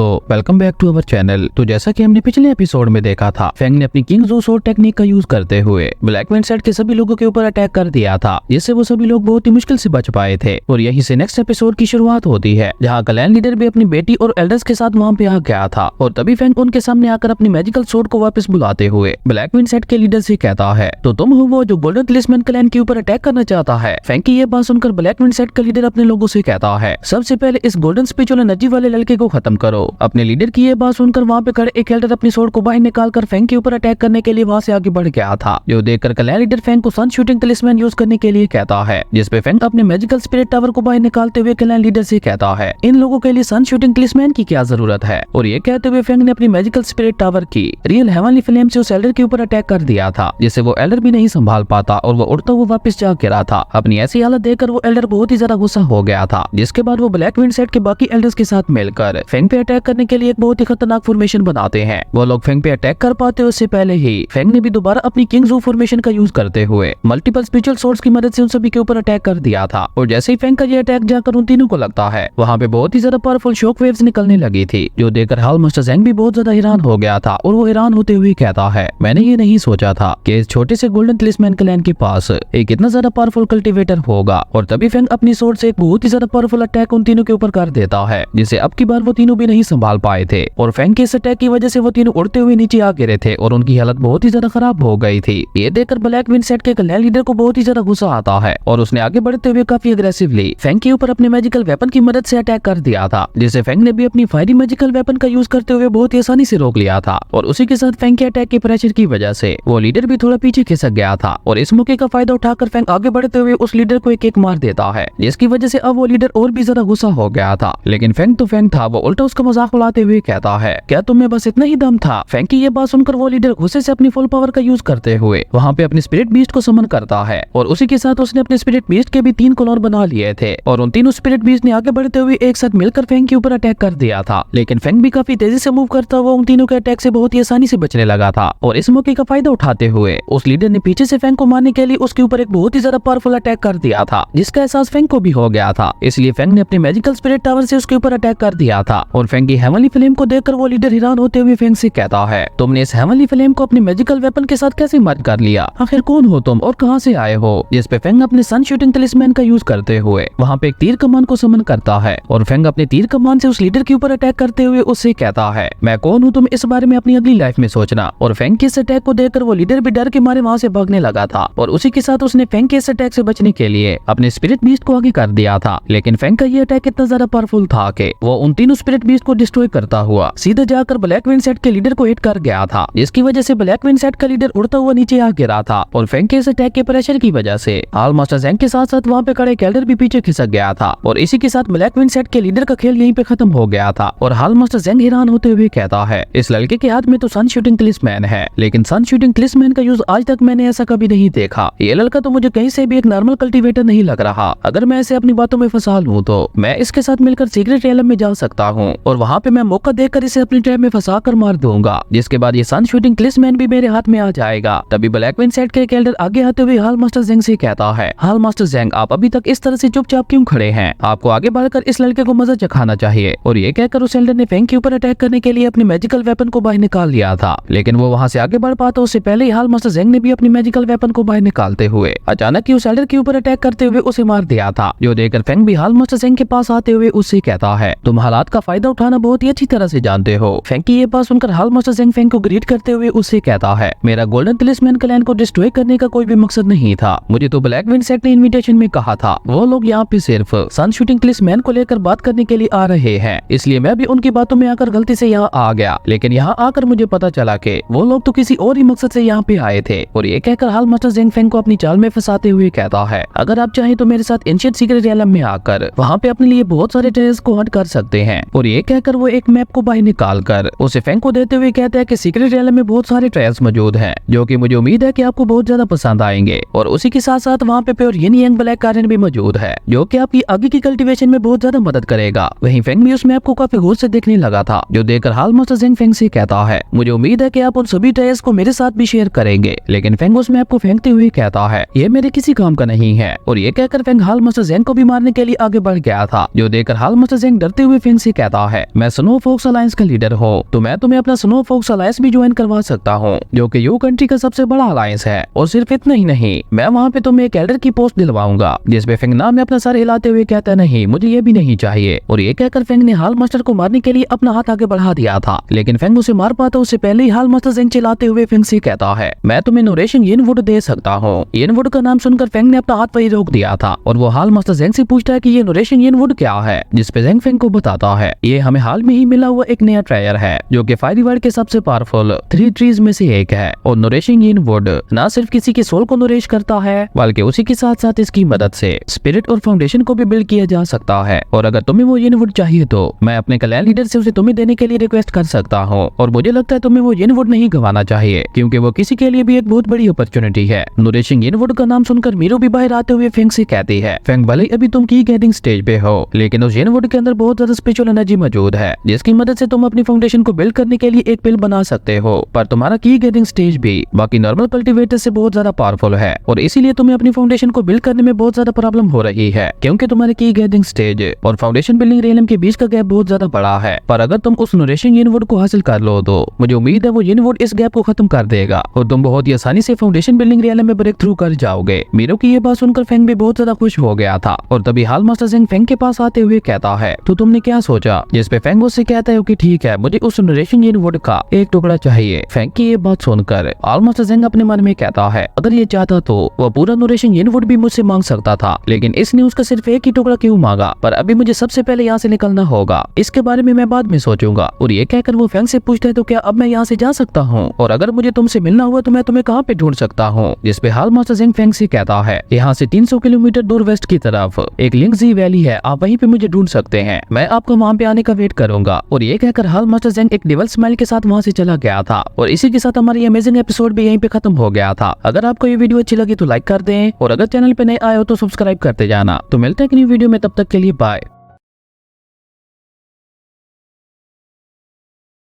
दोस्तों, welcome back to our channel. तो जैसा कि हमने पिछले एपिसोड में देखा था, फेंग ने अपनी किंग ज़ू स्वॉर्ड टेक्निक का यूज करते हुए ब्लैक विंड सेट के सभी लोगों के ऊपर अटैक कर दिया था, जिससे वो सभी लोग बहुत ही मुश्किल से बच पाए थे। और यहीं से नेक्स्ट एपिसोड की शुरुआत होती है, जहाँ क्लैन लीडर भी अपनी बेटी और एल्डर्स के साथ वहाँ पे आ गया था। और तभी फेंग उनके सामने आकर अपनी मैजिकल स्वॉर्ड को वापस बुलाते हुए ब्लैक विंड सेट के लीडर से कहता है, तो तुम हो वो जो गोल्डन क्लिसमैन क्लैन के ऊपर अटैक करना चाहता है। फेंग की ये बात सुनकर ब्लैक विंड सेट का लीडर अपने लोगों से कहता है, सबसे पहले इस गोल्डन स्पिरिचुअल एनर्जी वाले लड़के को खत्म करो। अपने लीडर की ये बात सुनकर वहाँ पे खड़े एक एल्डर अपनी स्वॉर्ड को बाहर निकालकर फेंग के ऊपर अटैक करने के लिए वहाँ से आगे बढ़ गया था, जो देखकर क्लैन लीडर फेंग को सन शूटिंग टलिस्मैन यूज करने के लिए कहता है, जिसपे फेंग अपने मैजिकल स्पिरिट टावर को बाहर निकालते हुए क्लैन लीडर से कहता है, इन लोगों के लिए सन शूटिंग टलिस्मैन की क्या जरूरत है। और ये कहते हुए फेंग ने अपनी मैजिकल स्पिरिट टावर की रियल हेवनली फ्लेम से उस एल्डर के ऊपर अटैक कर दिया था, जिसे वो एल्डर भी नहीं संभाल पाता और वो उड़ता हुआ वापस जा गिरा था। अपनी ऐसी हालत देखकर वो एल्डर बहुत ही ज्यादा गुस्सा हो गया था, जिसके बाद वो ब्लैक विंड सेट के बाकी एल्डर्स के साथ मिलकर फेंग पे अटैक करने के लिए एक बहुत ही खतरनाक फॉर्मेशन बनाते हैं। वो लोग फेंग पे अटैक कर पाते उससे पहले ही फेंग ने भी दोबारा अपनी किंग ज़ू फॉर्मेशन का यूज करते हुए मल्टीपल स्पिरिचुअल स्वॉर्ड्स की मदद से उन सभी के ऊपर अटैक कर दिया था। और जैसे ही फेंग का ये अटैक जाकर उन तीनों को लगता है, वहाँ पे बहुत ही ज्यादा पावरफुल शॉक वेव्स निकलने लगी थी, जो देखकर हाल मास्टर ज़ेंग भी बहुत ज्यादा हैरान हो गया था। और वो हैरान होते हुए कहता है, मैंने ये नहीं सोचा था कि इस छोटे से गोल्डन टलिस्मैन क्लैन के पास एक इतना ज्यादा पावरफुल कल्टिवेटर होगा। और तभी फेंग अपनी स्वॉर्ड से एक बहुत ही ज्यादा पावरफुल अटैक उन तीनों के ऊपर कर देता है, जिसे अब की बार वो तीनों भी नहीं संभाल पाए थे। और फेंग के इस अटैक की वजह से वो तीनों उड़ते हुए नीचे आ गिरे थे और उनकी हालत बहुत ही ज्यादा खराब हो गई थी। ये देखकर ब्लैक विंड सेट के क्लैन लीडर को बहुत ही ज्यादा गुस्सा आता है और उसने आगे बढ़ते हुए काफी अग्रेसिवली फेंग के ऊपर अपने मैजिकल वेपन की मदद से अटैक कर दिया था, जिसे फेंग ने भी अपनी फायरी मैजिकल वेपन का यूज करते हुए बहुत ही आसानी से रोक लिया था। और उसी के साथ फेंग के अटैक के प्रेशर की वजह से वो लीडर भी थोड़ा पीछे खिसक गया था। और इस मौके का फायदा उठाकर फेंग आगे बढ़ते हुए उस लीडर को एक मार देता है, जिसकी वजह से अब वो लीडर और भी ज्यादा गुस्सा हो गया था। लेकिन फेंग तो फेंग था, वो उल्टा उसका मजाक उड़ाते हुए कहता है, क्या तुम्हें बस इतना ही दम था। फेंग की ये बात सुनकर वो लीडर गुस्से से अपनी फुल पावर का यूज करते हुए वहाँ पे अपने स्पिरिट बीस्ट को समन करता है। और उसी के साथ उसने अपने स्पिरिट बीस्ट के भी 3 क्लोन बना लिए थे और उन तीनों स्पिरिट बीस्ट ने आगे बढ़ते हुए एक साथ मिलकर फेंग के ऊपर अटैक कर दिया था। लेकिन फेंग भी काफी तेजी से मूव करता हुआ उन तीनों के अटैक से बहुत ही आसानी से बचने लगा था। और इस मौके का फायदा उठाते हुए उस लीडर ने पीछे से फेंग को मारने के लिए उसके ऊपर एक बहुत ही ज्यादा पावरफुल अटैक कर दिया था, जिसका एहसास फेंग को भी हो गया था। इसलिए फेंग ने अपने मैजिकल स्पिरिट टावर से उसके ऊपर अटैक कर दिया था। और फेंग की हेवनली फ्लेम को देखकर वो लीडर हैरान होते हुए फेंग से कहता है, तुमने इस हेवनली फ्लेम को अपने मैजिकल वेपन के साथ कैसे मर्ज कर लिया। आखिर कौन हो तुम और कहां से आए हो। जिस पे फेंग अपने सन शूटिंग टलिस्मैन का यूज करते हुए वहां पे एक तीर कमान को समन करता है। और फेंग अपने तीर कमान से उस लीडर के ऊपर अटैक करते हुए उससे कहता है, मैं कौन हूँ तुम इस बारे में अपनी अगली लाइफ में सोचना। और फेंग के इस अटैक को देखकर वो लीडर भी डर के मारे वहाँ से भागने लगा था। और उसी के साथ उसने फेंग के इस अटैक से बचने के लिए अपने स्पिरिट बीस्ट को आगे कर दिया था। लेकिन फेंग का ये अटैक इतना ज्यादा पावरफुल था कि वो उन तीनों स्पिरिट बीस्ट को डिस्ट्रॉय करता हुआ सीधा जाकर ब्लैक विंड सेट के लीडर को हिट कर गया था, जिसकी वजह से ब्लैक विंड सेट का लीडर उड़ता हुआ नीचे आ गिरा था। और फेंग के इस अटैक के प्रेशर की वजह से हाल मास्टर ज़ेंग के साथ साथ वहाँ पे खड़े एल्डर भी पीछे खिसक गया था। और इसी के साथ ब्लैक विंड सेट के लीडर का खेल यहीं पे खत्म हो गया था। और हाल मास्टर ज़ेंग हैरान होते हुए कहता है, इस लड़के के हाथ में तो सन शूटिंग टलिस्मैन है, लेकिन सन शूटिंग टलिस्मैन का यूज आज तक मैंने ऐसा कभी नहीं देखा। ये लड़का तो मुझे कहीं से भी एक नॉर्मल कल्टिवेटर नहीं लग रहा। अगर मैं इसे अपनी बातों में फंसा लूं तो मैं इसके साथ मिलकर सीक्रेट रियलम में जा सकता हूँ और वहाँ पे मैं मौका देखकर इसे अपनी ट्रैप में फंसा कर मार दूंगा, जिसके बाद ये सन शूटिंग टलिस्मैन भी मेरे हाथ में आ जाएगा। तभी ब्लैक विंड सेट के एक एल्डर आगे आते हुए हाल मास्टर ज़ेंग से कहता है, हाल मास्टर ज़ेंग आप अभी तक इस तरह से चुपचाप क्यों खड़े हैं। आपको आगे बढ़कर इस लड़के को मजा चखाना चाहिए। और ये कहकर उस एल्डर ने फेंग के ऊपर अटैक करने के लिए अपनी मैजिकल वेपन को बाहर निकाल लिया था। लेकिन वो वहाँ से आगे बढ़ पाता उससे पहले ही हाल मास्टर ज़ेंग ने भी अपनी मैजिकल वेपन को बाहर निकालते हुए अचानक ही उस एल्डर के ऊपर अटैक करते हुए उसे मार दिया था, जो देखकर फेंग भी हाल मास्टर ज़ेंग के पास आते हुए उससे कहता है, तुम हालात का फायदा उठाना बहुत ही अच्छी तरह से जानते हो। फेंग की ये बात सुनकर हाल मास्टर ज़ेंग फेंग को ग्रीट करते हुए उससे कहता है, मेरा गोल्डन टलिस्मैन क्लैन को डिस्ट्रॉय करने का कोई भी मकसद नहीं था। मुझे तो ब्लैक विंड सेट ने इनविटेशन में कहा था वो लोग यहाँ पे सिर्फ सन शूटिंग टलिस्मैन को लेकर बात करने के लिए आ रहे हैं, इसलिए मैं भी उनकी बातों में आकर गलती से यहाँ आ गया। लेकिन यहाँ आकर मुझे पता चला कि वो लोग तो किसी और ही मकसद से यहाँ पे आए थे। और ये कहकर हाल मास्टर ज़ेंग फेंग को अपनी चाल में फंसाते हुए कहता है, अगर आप चाहें तो मेरे साथ एंशिएंट सीक्रेट रियलम में आकर वहाँ पे अपने लिए बहुत सारे ट्रेजर्स को हंट कर सकते हैं। और ये कहकर वो एक मैप को बाहर निकाल कर उसे फेंग को देते हुए कहता है कि सीक्रेट रियलम में बहुत सारे ट्रेजर्स मौजूद हैं, जो कि मुझे उम्मीद है कि आपको बहुत ज्यादा पसंद आएंगे। और उसी के साथ साथ वहाँ पे प्योर यिन यांग ब्लैक आयरन भी मौजूद है, जो कि आपकी आगे की कल्टीवेशन में बहुत ज्यादा मदद करेगा। वहीं फेंग भी उस मैप को काफी गौर से देखने लगा था, जो देखकर हाल मास्टर ज़ेंग फेंग से कहता है, मुझे उम्मीद है कि आप उन सभी ट्रेजर्स को मेरे साथ भी शेयर करेंगे। लेकिन फेंग उस मैप को फेंकते हुए कहता है, ये मेरे किसी काम का नहीं है। और ये कहकर फेंग हाल मास्टर ज़ेंग को भी मारने के लिए आगे बढ़ गया था, जो देखकर हाल मास्टर ज़ेंग डरते हुए फेंग से कहता है, मैं स्नो फॉक्स अलायंस का लीडर हूँ, तो मैं तुम्हें अपना स्नो फॉक्स अलायंस भी ज्वाइन करवा सकता हूँ, जो कि यू कंट्री का सबसे बड़ा अलायंस है। और सिर्फ इतना ही नहीं, मैं वहाँ पे तुम्हें एक एल्डर की पोस्ट दिलवाऊंगा। जिसपे फेंग नाम में अपना सर हिलाते हुए कहता नहीं, मुझे ये भी नहीं चाहिए। और ये कहकर फेंग ने हाल मास्टर को मारने के लिए अपना हाथ आगे बढ़ा दिया था, लेकिन फेंग उसे मार पाता उससे पहले ही हाल मास्टर जेंग चिल्लाते हुए फेंग से कहता है, मैं तुम्हें नोरेशन येनवुड दे सकता हूँ। येनवुड का नाम सुनकर फेंग ने अपना हाथ वही रोक दिया था और वो हाल मास्टर जेंग से पूछता है कि ये नोरेशन येनवुड क्या है, जिसपे जेंग फेंग को बताता है ये हमें हाल में ही मिला हुआ एक नया ट्रायर है, जो कि फायरी वर्ल्ड के सबसे पावरफुल 3 ट्रीज में से एक है। और नोरेशन येनवुड न सिर्फ किसी के सोल को नोरिश करता है, बल्कि उसी के साथ साथ इसकी मदद से स्पिरिट और फाउंडेशन को भी बिल्ड किया जा सकता है। और अगर तुम्हें वो येनवुड चाहिए तो मैं अपने क्लैन लीडर से उसे तुम्हें देने के लिए रिक्वेस्ट कर सकता हूँ। और मुझे लगता है तुम्हें वो येनवुड नहीं गंवाना चाहिए, क्योंकि वो किसी के लिए भी एक बहुत बड़ी अपॉर्चुनिटी है। नोरिशिंग येनवुड का नाम सुनकर मीरू भी बाहर आते हुए फेंग से कहती है, फेंग भले अभी तुम की गैदरिंग स्टेज पे हो, लेकिन उस येनवुड के अंदर बहुत ज्यादा स्पिरिचुअल एनर्जी मौजूद है, जिसकी मदद से तुम अपनी फाउंडेशन को बिल्ड करने के लिए एक पिल बना सकते हो। पर तुम्हारा की गैदरिंग स्टेज भी बाकी नॉर्मल कल्टीवेटर से बहुत ज्यादा पावरफुल है, और इसीलिए तुम्हें अपनी फाउंडेशन को बिल्ड करने में बहुत ज्यादा प्रॉब्लम हो रही है, क्योंकि तुम्हारे की गैदरिंग स्टेज और फाउंडेशन बिल्डिंग रियलम के बीच का गैप बहुत ज्यादा बड़ा है। पर अगर तुम उस नोरिशिंग येनवुड को हासिल कर लो तो मुझे उम्मीद है वो येनवुड इस गैप को खत्म कर देगा और तुम बहुत ही आसानी से फाउंडेशन बिल्डिंग रियलम में ब्रेक थ्रू कर जाओगे। मीरू की ये बात सुनकर फेंग भी बहुत ज्यादा खुश हो गया था। और तभी हाल मास्टर जेंग फेंग के पास आते हुए कहता है, तो तुमने क्या सोचा? जिसपे फेंग उससे कहता है कि ठीक है, मुझे उस नोरिशिंग येनवुड का एक टुकड़ा चाहिए। फेंग की ये बात सुनकर हाल मास्टर जेंग अपने मन में कहता है, अगर ये चाहता तो वो पूरा नोरिशिंग येनवुड भी मुझसे मांग सकता था, लेकिन इसने उसका सिर्फ एक ही टुकड़ा क्यों मांगा? पर अभी मुझे सबसे पहले यहाँ से निकलना होगा, इसके बारे में मैं बाद में सोचूंगा। और ये कहकर वो फेंग से पूछता है, तो क्या अब मैं यहाँ से जा सकता हूँ? और अगर मुझे तुमसे मिलना हुआ तो मैं तुम्हें कहाँ पे ढूंढ सकता हूँ? जिसपे हाल मास्टर जेंग फेंग से कहता है, यहाँ से 300 किलोमीटर दूर वेस्ट की तरफ एक लिंगजी वैली है, आप वहीं पे मुझे ढूंढ सकते हैं, मैं आपको वहाँ पे आने का वेट करूंगा। और ये कहकर हाल मास्टर जेंग एक डिवल स्माइल के साथ वहाँ से चला गया था। और इसी के साथ हमारी अमेजिंग एपिसोड भी यहीं पे खत्म हो गया था। अगर आपको ये वीडियो अच्छी लगी तो लाइक कर दें, और अगर चैनल पे नए आए हो तो सब्सक्राइब करते जाना। तो मिलते हैं एक नई वीडियो में, तब तक के लिए बाय।